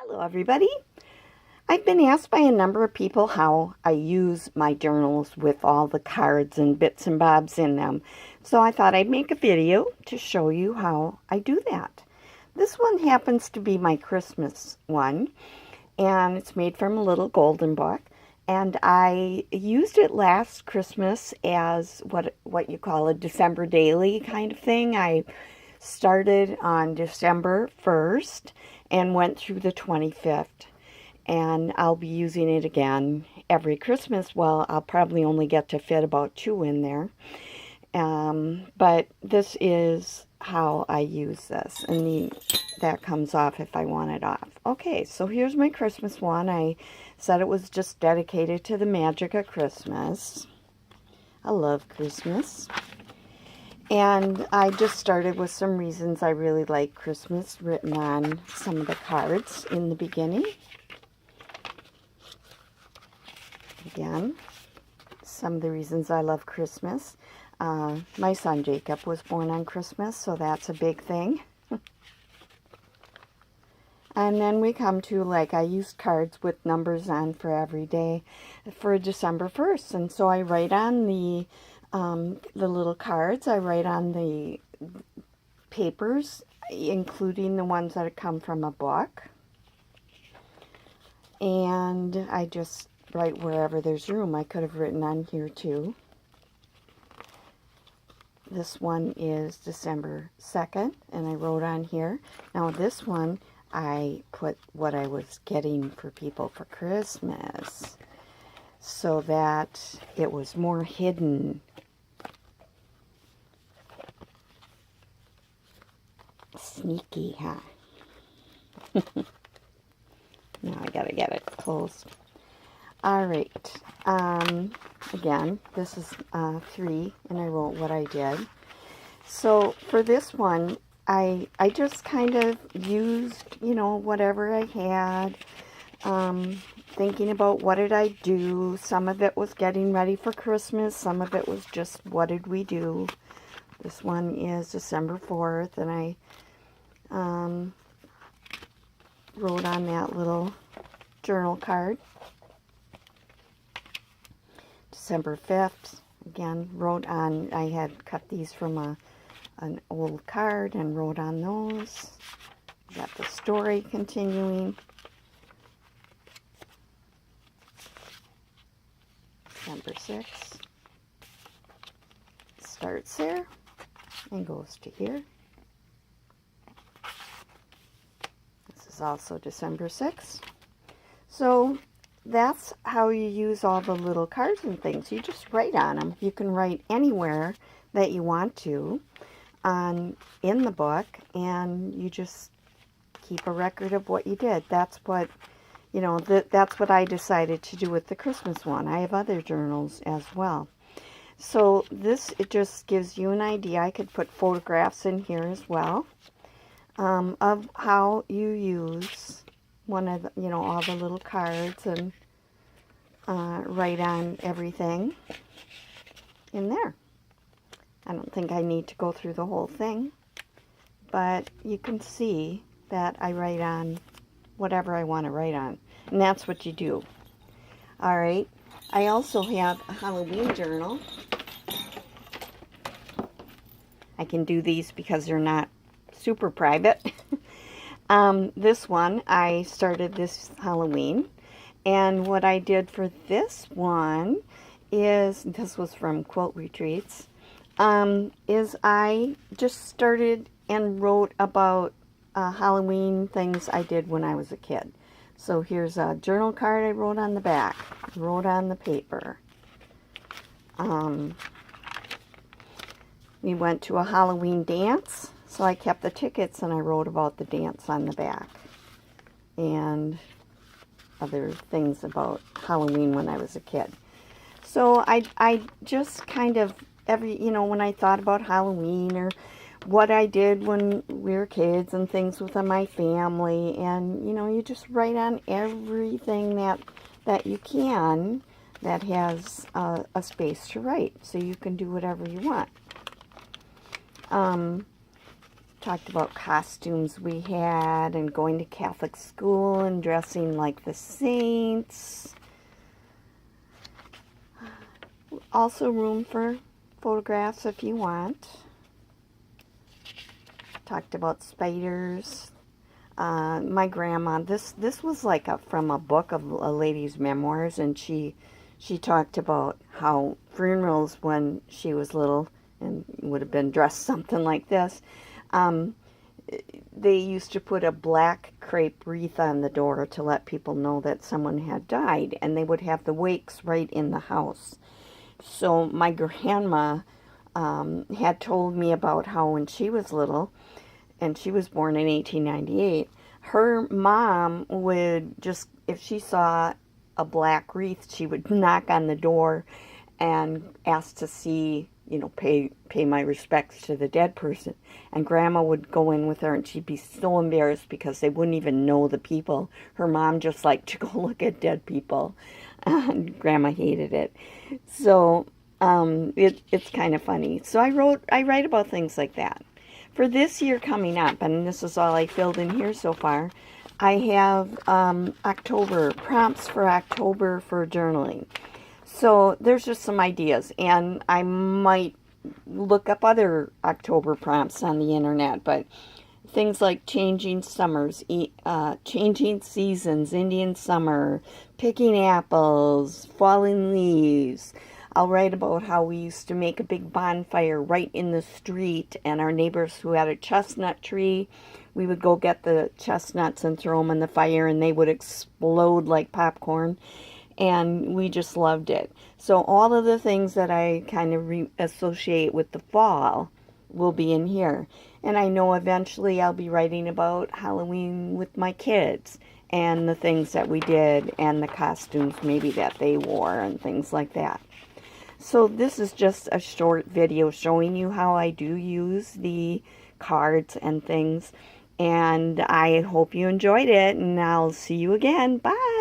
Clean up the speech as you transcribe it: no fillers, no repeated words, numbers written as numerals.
Hello, everybody. I've been asked by a number of people how I use my journals with all the cards and bits and bobs in them. So I thought I'd make a video to show you how I do that. This one happens to be my Christmas one, and it's made from a little golden book. And I used it last Christmas as what you call a December daily kind of thing. I started on December 1st and went through the 25th. And I'll be using it again every Christmas. Well, I'll probably only get to fit about 2 in there. But this is how I use this. And that comes off if I want it off. Okay, so here's my Christmas one. I said it was just dedicated to the magic of Christmas. I love Christmas. And I just started with some reasons I really like Christmas written on some of the cards in the beginning. Again, some of the reasons I love Christmas. My son Jacob was born on Christmas, so that's a big thing. And then we come to, like, I used cards with numbers on for every day for December 1st. And so I write on the little cards, I write on the papers, including the ones that come from a book. And I just write wherever there's room. I could have written on here too. This one is December 2nd, and I wrote on here. Now this one, I put what I was getting for people for Christmas, so that it was more hidden. Sneaky, huh? Now I gotta get it closed. All right. Again, this is 3, and I wrote what I did. So for this one, I just kind of used, whatever I had, thinking about what did I do. Some of it was getting ready for Christmas. Some of it was just what did we do. This one is December 4th, and I wrote on that little journal card. December 5th, again, wrote on, I had cut these from an old card and wrote on those. Got the story continuing. December 6th. Starts there and goes to here. This is also December 6th. So that's how you use all the little cards and things. You just write on them. You can write anywhere that you want to in the book, and you just keep a record of what you did. That's what, that's what I decided to do with the Christmas one. I have other journals as well. So it just gives you an idea. I could put photographs in here as well of how you use one of the, all the little cards, and write on everything in there. I don't think I need to go through the whole thing, but you can see that I write on whatever I want to write on, and that's what you do. All right, I also have a Halloween journal. I can do these because they're not super private. This one, I started this Halloween, and what I did for this one is, this was from Quilt Retreats, is I just started and wrote about Halloween things I did when I was a kid. So here's a journal card I wrote on the back, wrote on the paper. We went to a Halloween dance, so I kept the tickets and I wrote about the dance on the back, and other things about Halloween when I was a kid. So I just kind of, when I thought about Halloween, or what I did when we were kids and things with my family, and you just write on everything that you can that has a space to write, so you can do whatever you want. Talked about costumes we had and going to Catholic school and dressing like the saints. Also room for photographs if you want. Talked about spiders. My grandma, this was like from a book of a lady's memoirs, and she talked about how funerals when she was little and would have been dressed something like this, they used to put a black crepe wreath on the door to let people know that someone had died, and they would have the wakes right in the house. So my grandma had told me about how when she was little, and she was born in 1898, her mom would just, if she saw a black wreath, she would knock on the door and ask to see, pay my respects to the dead person. And Grandma would go in with her, and she'd be so embarrassed because they wouldn't even know the people. Her mom just liked to go look at dead people, and Grandma hated it. So it's kind of funny. So I write about things like that. For this year coming up, and this is all I filled in here so far, I have October, prompts for October for journaling. So there's just some ideas, and I might look up other October prompts on the internet, but things like changing summers, changing seasons, Indian summer, picking apples, falling leaves. I'll write about how we used to make a big bonfire right in the street, and our neighbors who had a chestnut tree, we would go get the chestnuts and throw them in the fire, and they would explode like popcorn, and we just loved it. So all of the things that I kind of associate with the fall will be in here. And I know eventually I'll be writing about Halloween with my kids and the things that we did and the costumes maybe that they wore and things like that. So this is just a short video showing you how I do use the cards and things. And I hope you enjoyed it, and I'll see you again. Bye!